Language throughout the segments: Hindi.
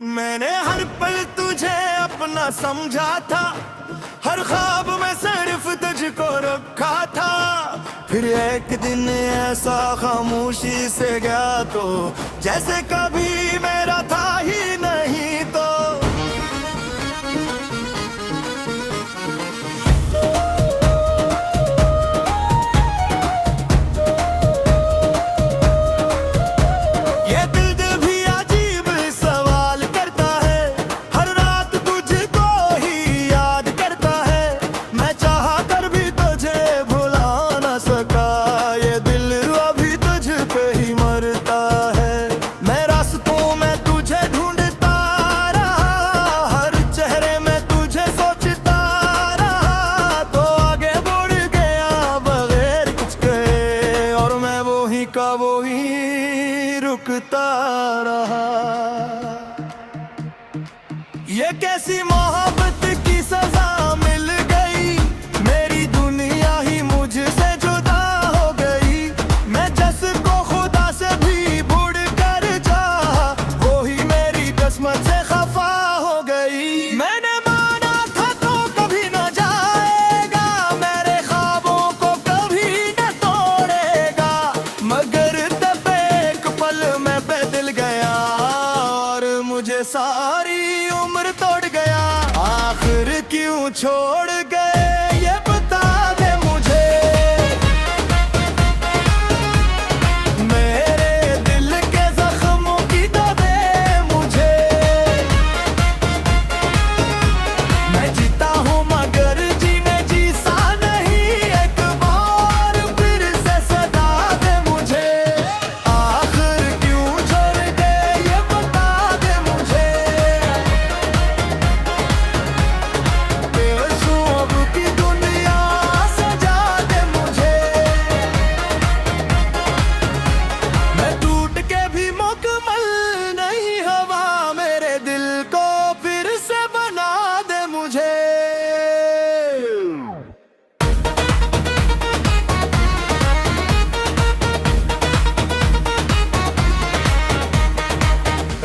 मैंने हर पल तुझे अपना समझा था, हर ख्वाब में सिर्फ तुझको रखा था। फिर एक दिन ऐसा खामोशी से गया तो जैसे कभी मेरा था ही नहीं। तो का वो ही रुकता रहा। ये कैसी मोहब्बत की सजा मिल गई, मेरी दुनिया ही मुझसे जुदा हो गई। मैं जिसको खुदा से भी बुड़ कर चाहा, वो ही मेरी किस्मत से खफा हो गई। मैंने माना था तो कभी न जाएगा, मेरे ख्वाबों को कभी न तोड़ेगा, मगर तब एक पल में बदल गया और मुझे सारी उम्र तोड़ गया। आखिर क्यों छोड़ गए ये बता दे मुझे, मेरे दिल के जख्मों की दवा दे मुझे। मैं जीता हूँ मगर जीने जीसा नहीं, एक बार फिर से सदा दे मुझे। आखिर क्यों छोड़ गए ये बता दे मुझे, बेवसूब की दुनिया सजा दे मुझे। मैं टूट के भी मुकम्मल नहीं हवा, मेरे दिल को फिर से बना दे मुझे।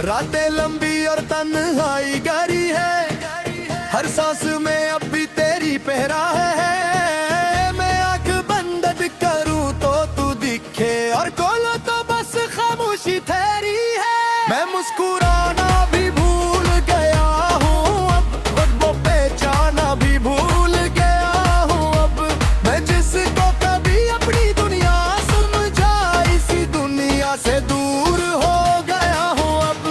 रातें लंबी और तन्हाई गहरी है, हर सांस में अब भी तेरी पहरा है। मैं आंख बंद करूं तो तू दिखे और खोलो तो बस खामोशी ठहरी है। मैं मुस्कुराना भी भूल गया हूँ अब, वो पहचाना भी भूल गया हूँ अब। मैं जिसको कभी अपनी दुनिया समझा, इसी दुनिया से दूर हो गया हूँ अब।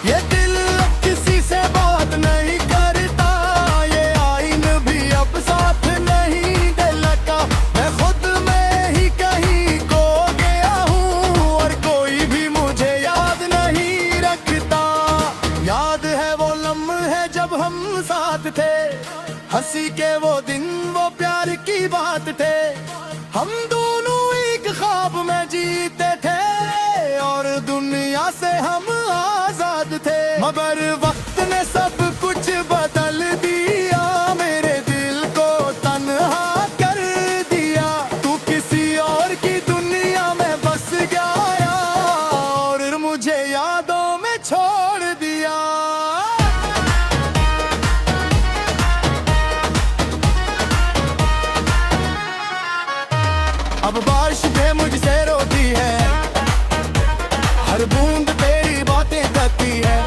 ये दिल अब किसी से बात नहीं करता, ये आईन भी अब साथ नहीं दिलता। मैं खुद में ही कहीं खो गया हूँ और कोई भी मुझे याद नहीं रखता। याद है वो लम्हे जब हम साथ थे, हंसी के वो दिन वो प्यार की बात थे। हम दोनों एक ख्वाब में जीते थे और दुनिया से हम आजाद थे। मगर वक्त ने सब कुछ बदल दिया, मेरे दिल को तन्हा कर दिया। तू किसी और की दुनिया में बस गया और मुझे यादों में छोड़ दिया। अब बारिश भी मुझसे रोती है, हर बूंद तेरी बातें करती है।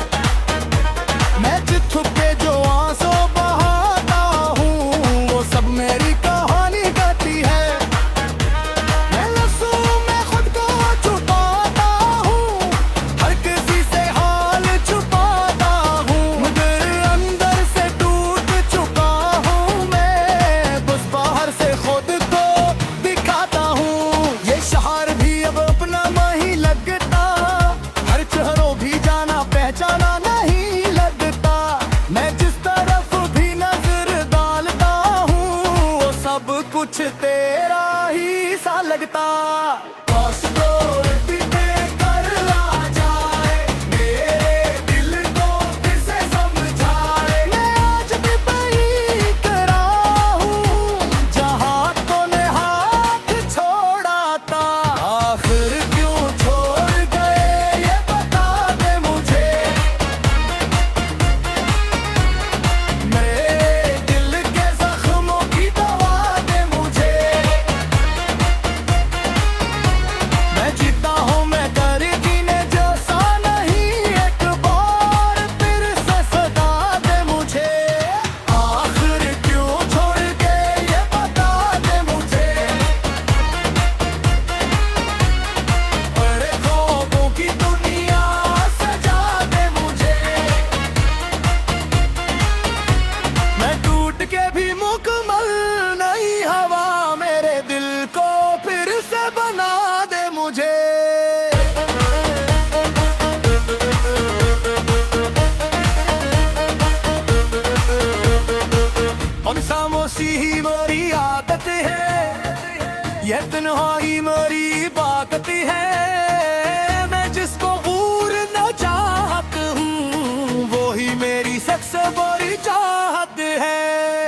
तन्हाई मेरी बाकती है, मैं जिसको दूर न चाहत हूँ वो ही मेरी सबसे बड़ी चाहत है।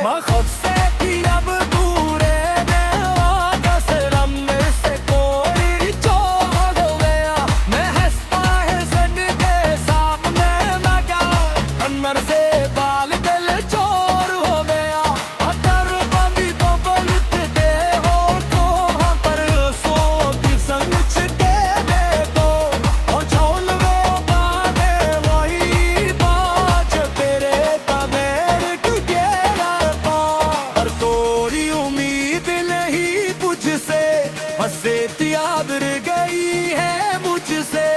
मैं खुद से भी अब दूर है, मैं वादा सलाम में से कोई चौड़ हो गया। मैं हंसता है सन के साथ मैं क्या अंदर से बाल दिल चोर हो गया। अगर बंदी तो बलते हो तो हम पर सो की संग छिटे दो और छोल वो बागे वही बाज तेरे तमेर टूटे लपा। पर कोई उम्मीद नहीं मुझसे, हंसे याद रह गई है मुझसे।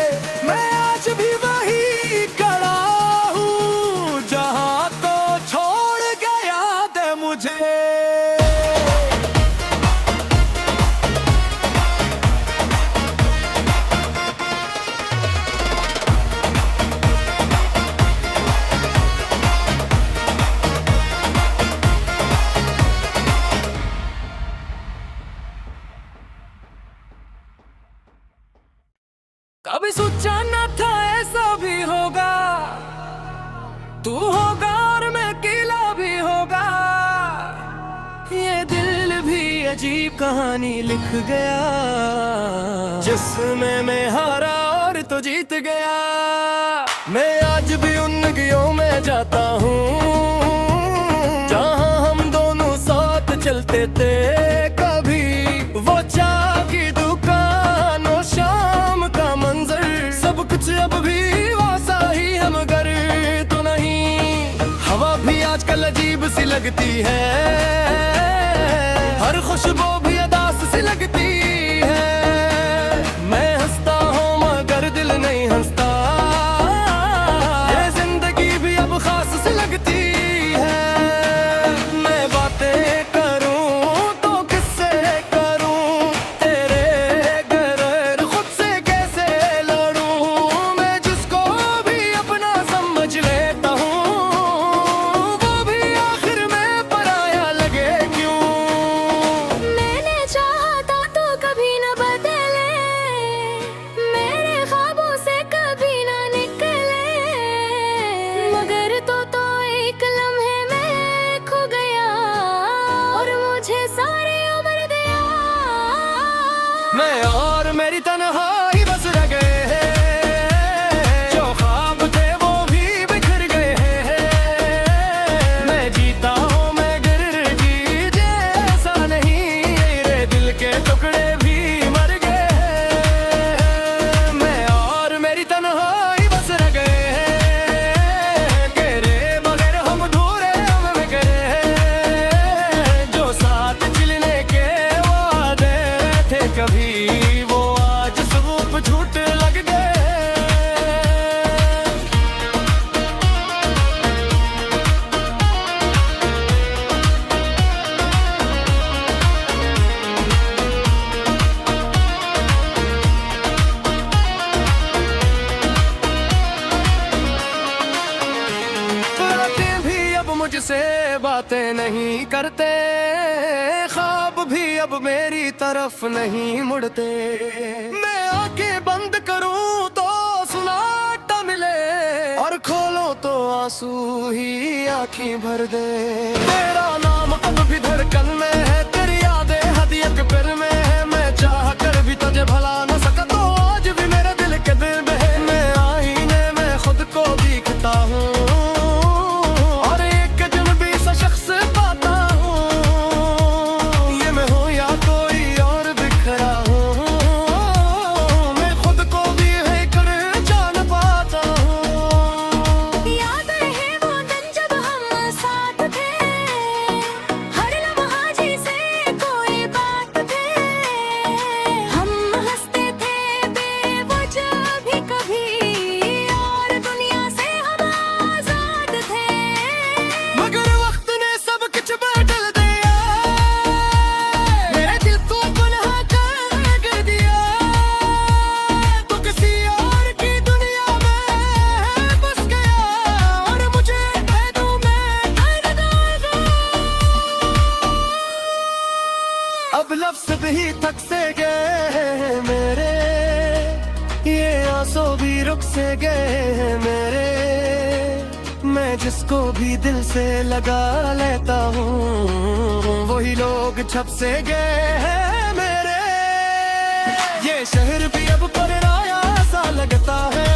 मैं आज भी वही खड़ा हूँ जहाँ तो छोड़ गया दे मुझे। कभी सोचा न था ऐसा भी होगा, तू होगा और मैं अकेला भी होगा। ये दिल भी अजीब कहानी लिख गया, जिसमें मैं हारा और तो जीत गया। मैं आज भी उन नदियों में जाता हूँ जहाँ हम दोनों साथ चलते थे। कभी वो चाय की दुकान और शाम का मंजर, सब कुछ अब भी वैसा ही हम घर तो नहीं। हवा भी आजकल अजीब सी लगती है, हर खुशबू भी अदास सी लगती है। मैं हंसता हूँ मगर दिल नहीं हंसता, ये जिंदगी भी अब खास सी लगती है। मैं बातें करूँ तो किससे करूँ, तेरे घर खुद से कैसे लड़ूँ। मैं जिसको भी अपना समझ लेता हूँ वो भी आखिर में पराया लगे क्यों। मैंने चाहा था तो कभी न बदले, मेरे ख्वाबों से कभी न निकले। मगर तो एक लम्हे में खो गया और मुझे सारी उम्र दिया। मैं और मेरी तन्हाई बस रह गए हैं, जो ख्वाब थे वो भी बिखर गए हैं। मैं जीता हूँ मगर जी जैसा नहीं, मेरे दिल के टुकड़े भी मर गए हैं। मैं और मेरी तन्हाई बस रह गए हैं, तेरे मगर हम अधूरे हम गए हैं। जो साथ चलने के वादे थे कभी वो आज सब झूठ लग गए। रातें भी अब मुझसे बातें नहीं करते, ख्वाब भी अब मेरी तरफ नहीं मुड़ते। मैं आंखें बंद करूं तो सुनाटा मिले और खोलो तो आंसू ही आंखें भर दे। तेरा नाम अब भी धड़कन में है, तेरी यादें हदियत पर में है। मैं चाह कर भी तुझे भला न सका तो आज भी मेरे दिल के दिल में है। मैं आईने में खुद को दिखता हूँ और एक दिन भी सा शख्स पाता हूँ। ये मैं हूँ या कोई और बिखरा हूँ, मैं खुद को भी है कर जान पाता हूँ। याद रहे वो दिन जब हम साथ थे, हर लम्हा जैसे कोई बात थे। हम हंसते ख्वाब ही थक से गए मेरे, ये आंसू भी रुक से गए मेरे। मैं जिसको भी दिल से लगा लेता हूँ वही लोग छप से गए हैं मेरे। ये शहर भी अब पराया सा लगता है,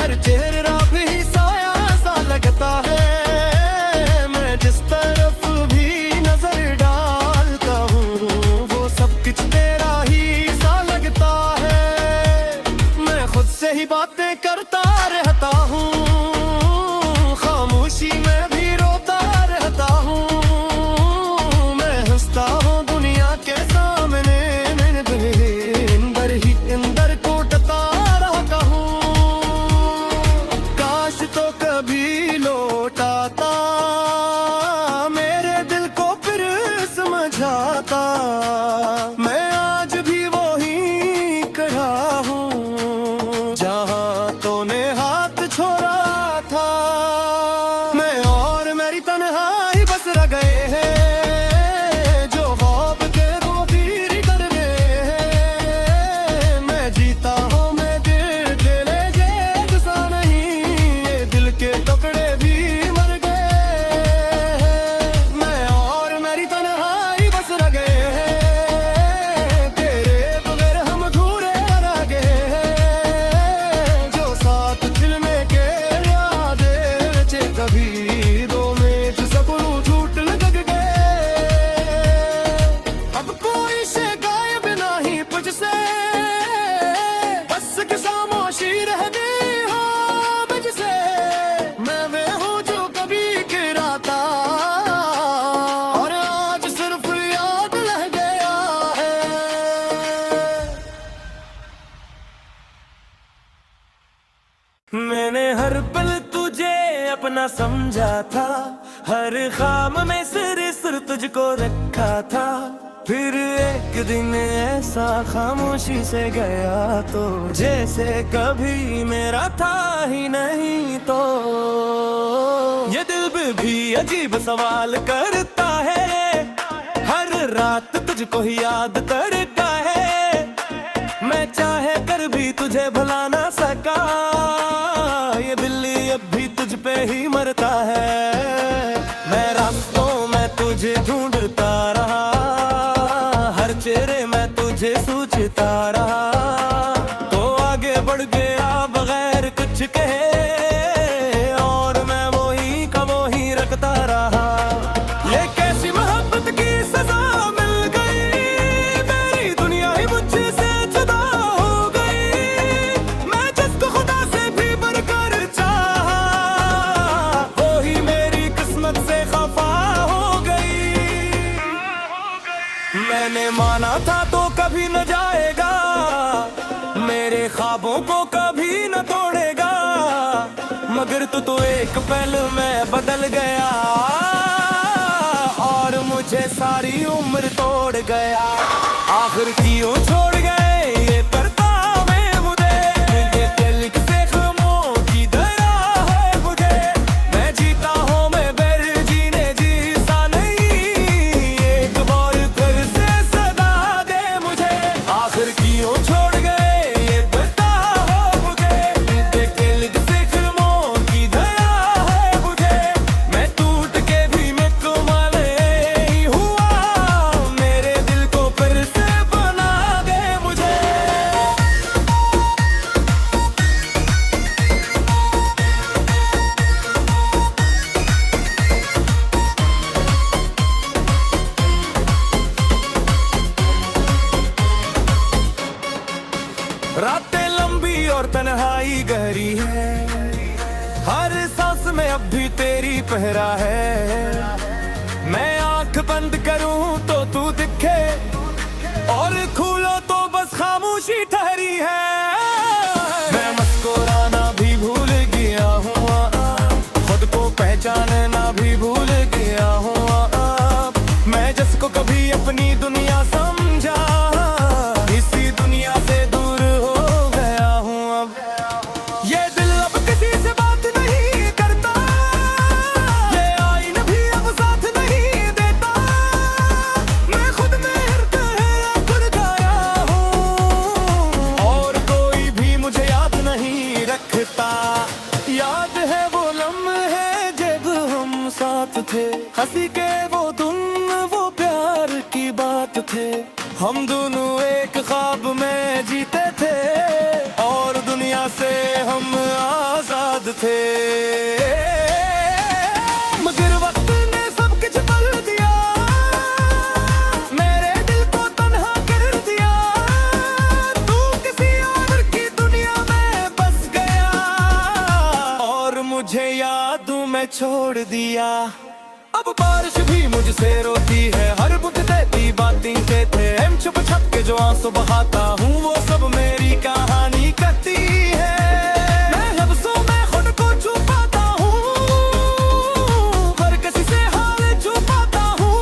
हर चेहरा भी साया सा लगता है। मैं जिस तरफ भी नजर डालता हूँ वो सब कुछ तेरा ही सा लगता है। मैं खुद से ही बातें करता रहता हूँ, खामोशी में भी रोता रहता हूँ। मैं हंसता हूँ दुनिया के सामने, मेरे अंदर ही अंदर कोटता रहता हूँ। काश तो कभी लौट आता, मेरे दिल को फिर समझाता। मैं आज भी वही खड़ा हूँ जहाँ तूने हाथ छोड़ा था। मैं और मेरी तन्हाई बस रह गए हैं, जो ख्वाब के वो तीर कर गए हैं। मैं जीता हूँ मैं दिल के ले गुस्सा नहीं, ये दिल के टुकड़े भी मर गए। मैं और मेरी तन्हाई बस रह गए हैं, तेरे बगैर हम अधूरे रह गए हैं। जो साथ खिलने के यादे बचे कभी दो में सपनों झूठ लग गए। अब कोई से गायब नहीं मुझसे, बस कि खामोशी रह गई हो मुझसे। मैं वे हूँ जो कभी गिरा था और आज सिर्फ याद रह गया है। मैंने हर पल तुझे अपना समझा था, हर ख्वाब में सिर तुझको रखा था। फिर एक दिन ऐसा खामोशी से गया तो जैसे कभी मेरा था ही नहीं। तो ये दिल भी अजीब सवाल करता है, हर रात तुझको ही याद करता है। मैं चाहे कर भी तुझे भुला ना सका, ये दिल अब भी तुझ पे ही मरता है। मैं रास्तों में तुझे ढूंढता रहा, हर चेहरे में तुझे सोचता रहा। तो आगे बढ़ गया बगैर कुछ कहे, और मैं वही का वही रखता रहा। ये कैसी मोहब्बत की सजा मिल गई, मेरी दुनिया ही मुझसे जुदा हो गई। मैं जिसको खुदा से भी बढ़कर चाहा, वही मेरी किस्मत से खफा हो गई। मैंने माना था तो कभी न जाएगा, मेरे ख्वाबों को कभी न तोड़ेगा। मगर तू तो एक पल में बदल गया, और मुझे सारी उम्र तोड़ गया। आखिर क्यों छोड़ गए ये परतावे मुझे, ये दिल से ख़मों की धरा है मुझे। मैं जीता हूँ मैं बेर जीने जीता नहीं, एक बार फिर से सदा दे मुझे। आखिर क्यों छोड़ गए ये बताओ मुझे, ये दिल से ख़मों की धरा है मुझे। मैं टूट के भी मैं कमाल ही हुआ, मेरे दिल को फिर से बना दे मुझे। रातें लंबी और तन्हाई गहरी है, हर सांस में अब भी तेरी पहरा है। मैं आंख बंद करूं तो तू दिखे, और खोलो तो बस खामोशी ठहरी है। मैं मुस्कुराना भी भूल गया हूँ, खुद को पहचानना भी भूल गया हूँ। मैं जिसको कभी अपनी दुनिया समझा, इसी दुनिया से दूर हो गया हूँ अब। ये दिल अब किसी से बात नहीं करता, ये आईना भी अब साथ नहीं देता। थे। हंसी के वो दिन वो प्यार की बात थे। हम दोनों एक ख्वाब में जीते थे और दुनिया से हम आजाद थे। मगर वक्त ने सब कुछ बदल दिया, मेरे दिल को तन्हा कर दिया। तू किसी और की दुनिया में बस गया और मुझे यादों में छोड़ दिया। अब बारिश भी मुझसे रोती है, हर बुक देती बातें कहते हैं। छुप छुप के जो आंसू बहाता हूँ वो सब मेरी कहानी कहती है। मैं लफ्ज़ों में खुद को छुपाता हूँ, हर किसी से हाल छुपाता हूँ।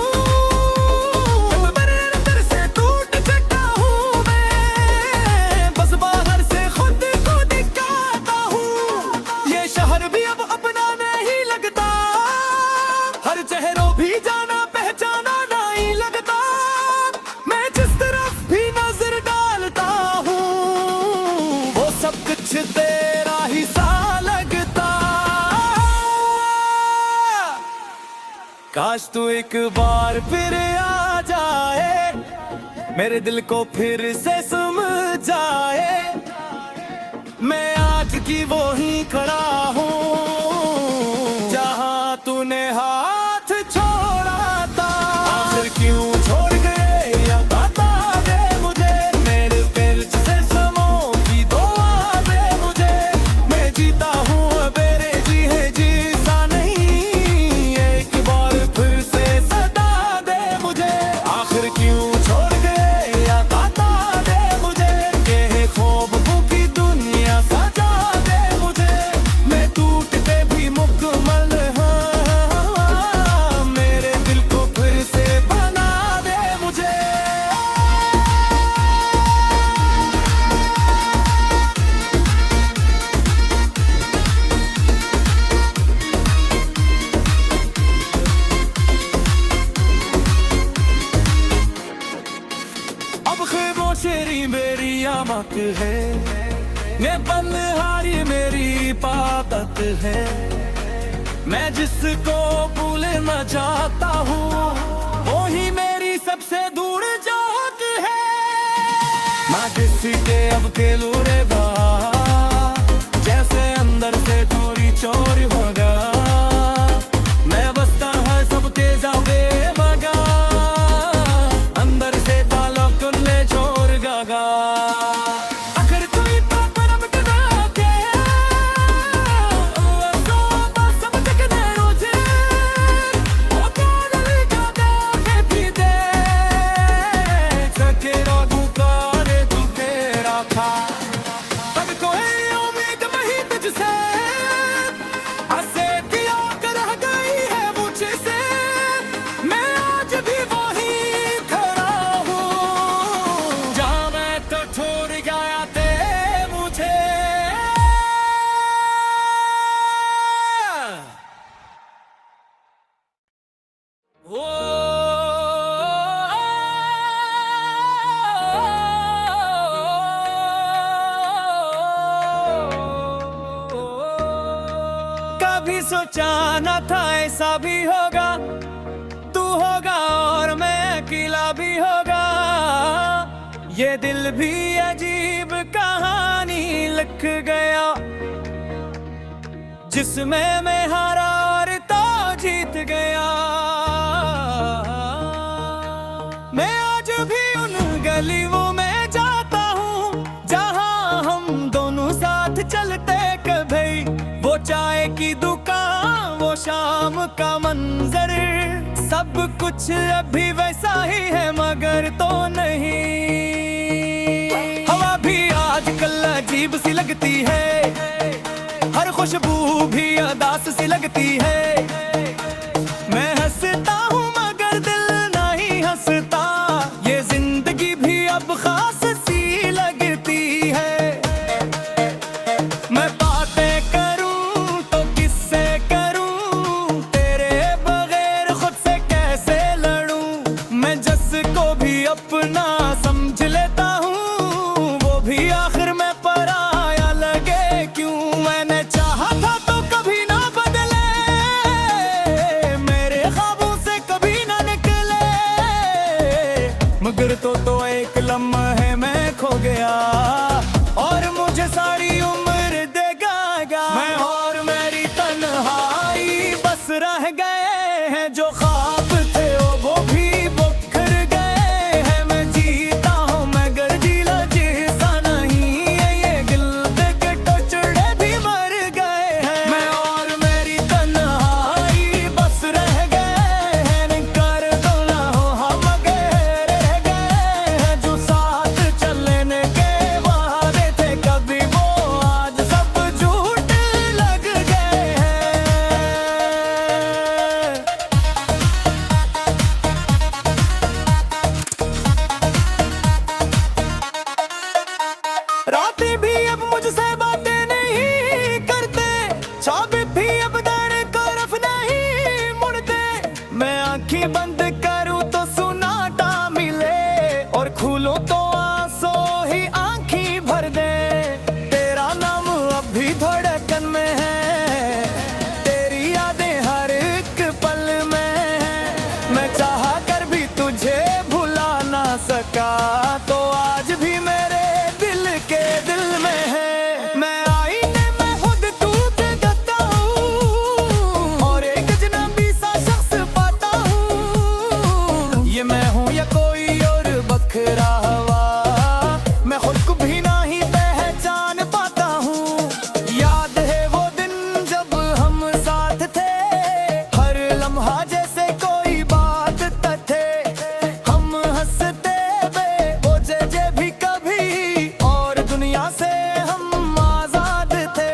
मेरे अंदर से टूट चुका हूँ मैं, बस बाहर से खुद को दिखाता हूँ। ये शहर भी अब अपना नहीं लगता, हर चेहरों भी जाना पहचाना नहीं लगता। मैं जिस तरफ भी नजर डालता हूँ वो सब कुछ तेरा ही सा लगता। काश तू एक बार फिर आ जाए, मेरे दिल को फिर से समझाए। मैं आज की वो ही खड़ा हूँ जहाँ तूने हाथ छोड़ा था। आखिर क्यों छोड़ गए या बता दे मुझे, मेरे दिल से समों की दुआ दे मुझे। मैं जीता हूँ मेरे जी है जीता नहीं, एक बार फिर से सदा दे मुझे। आखिर क्यों छोड़ गए या बता दे मुझे, ये ख्वाब की दुनिया सजा दे मुझे। मैं टूटते भी मुकम्मल हाँ, मेरे दिल को फिर से बना दे मुझे। अब खामोशी मेरी आमत है, ये बंदहारी मेरी पादत है। मैं जिसको भूलना चाहता हूँ वो ही मेरी सबसे दूर जात है। मैं किसी के अब खेलू रे बा, जैसे अंदर से चोरी चोरी होगा। मैं बसता है सबके जावे मगा, अंदर से ताला कुल्ले छोड़ गागा। अगर कोई परम कदा के तो बस सब तक दे रोजे, वो कागल का दे भी दे सके रागू करे तू तेरा खा। तब कोई उम्मीद नहीं तुझसे, आसे किया कर गई है मुझसे। मैं आज भी वही खड़ा हूँ जहाँ मैं तो छोड़ गया थे मुझे। कभी सोचा न था ऐसा भी होगा, तू होगा और मैं अकेला भी होगा। ये दिल भी अजीब कहानी लिख गया, जिसमें मैं हारा और तो जीत गया। मैं आज भी उन गलियों में जाता हूँ जहाँ हम दोनों साथ चलते कभी। वो चाय की दुकान, वो शाम का मंजर, सब कुछ अभी वैसा ही है मगर तो नहीं। हवा भी आजकल अजीब सी लगती है, हर खुशबू भी अदास सी लगती है। मैं हंसता हूँ मगर दिल नहीं हंसता, ये जिंदगी भी अब खास सी लगती है। मैं बातें करूँ तो किससे करूँ, तेरे बगैर खुद से कैसे लड़ूं। मैं जस को भी अपना समझ लेता हूँ, वो भी आखिर में पराया लगे क्यों। मैंने चाहा था तो कभी ना बदले, मैं और मेरी तन्हाई बस रह गए हैं, जो ख्वाब थे वो भी बिखर गए हैं। मैं जीता हूँ मगर दिला जैसा नहीं है, ये दिल के टुकड़े भी मर गए हैं। मैं और मेरी तन्हाई बस रह गए हैं, कर दो ना हो हम अगर रह गए हैं। जो साथ चलने के वादे थे कभी वो आज सब झूठ लग गए हैं। रातें भी अब मुझसे बातें नहीं करते, साबित भी अब दर तरफ नहीं मुड़ते। मैं आंखें बंद करूं तो सुनाटा मिले, और खोलूं तो आंसू ही आंखें भर दे। तेरा नाम अब भी धड़कन में है, तेरी यादें हर एक पल में है। मैं चाहा कर भी तुझे भुला ना सका, तो आज भी मेरे दिल के दिल में है। मैं आईने में खुद टूट जाता हूँ, और एक अजनबी सा शख्स पाता हूँ। ये मैं हूँ या कोई और बखरा हवा, मैं खुद को भी नहीं पहचान पाता हूँ। याद है वो दिन जब हम साथ थे, हर लम्हा जैसे कोई बात थे। हम हंसते बोझे जे भी कभी, और दुनिया से हम आजाद थे।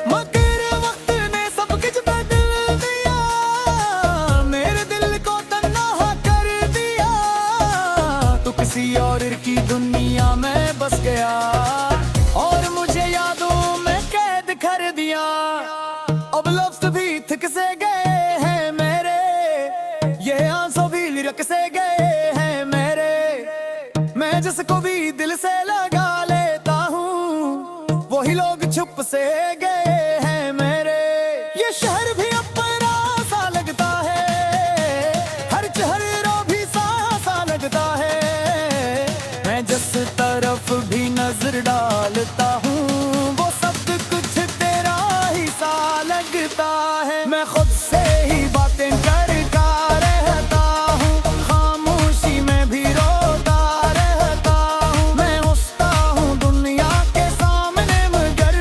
मगर वक्त ने सब कुछ बदल दिया, मेरे दिल को तन्हा कर दिया। तू किसी और की दुनिया में बस गया, और मुझे यादों में कैद कर दिया। अब लफ्ज़ भी थिक से गए हैं मेरे, ये आंसू भी रक से गए हैं मेरे। मैं जिसको भी दिल से लगा लेता हूँ, वही लोग छुप से गए हैं मेरे। ये शहर भी अपना सा लगता है, हर चेहरा भी सा लगता है। मैं जिस तरफ भी नजर डालता हूँ, वो सब कुछ तेरा ही सा लगता है। मैं खुद से ही बातें करता रहता हूँ, खामोशी में भी रोता रहता हूँ। मैं हंसता हूँ दुनिया के सामने, मगर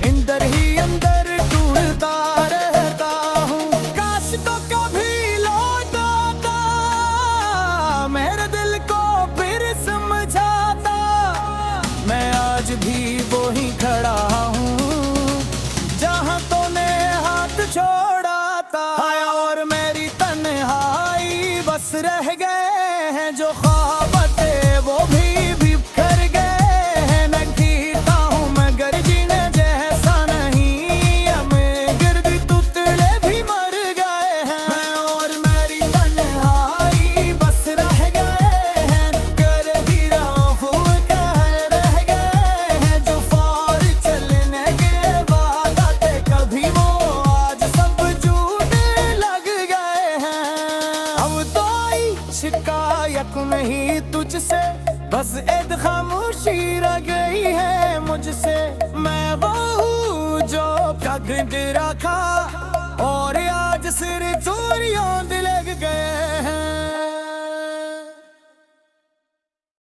अंदर ही अंदर टूटता रहता हूँ। काश तो कभी लौट आता, मेरे दिल को फिर समझाता। मैं आज भी वो ही खड़ा हूँ, जहाँ तूने हाथ छोड़ा था। हाय और मेरी तन्हाई बस रह गए हैं, जो ख्वाब थे वो भी बिखर गए हैं। मैं जीता हूँ मगर जीने जैसा नहीं, अब गिर्द टुकड़े भी मर गए हैं। मैं और मेरी तन्हाई बस रह गए हैं, कर भी रहा हूँ कह रह गए हैं। जो फार चलने के बाद आते कभी वो आज सब झूठ लग गए हैं। अब तो आई शिकायत नहीं तुझसे, बस एक खामोशी रह गई है मुझसे। मैं वो हूँ जो कद रखा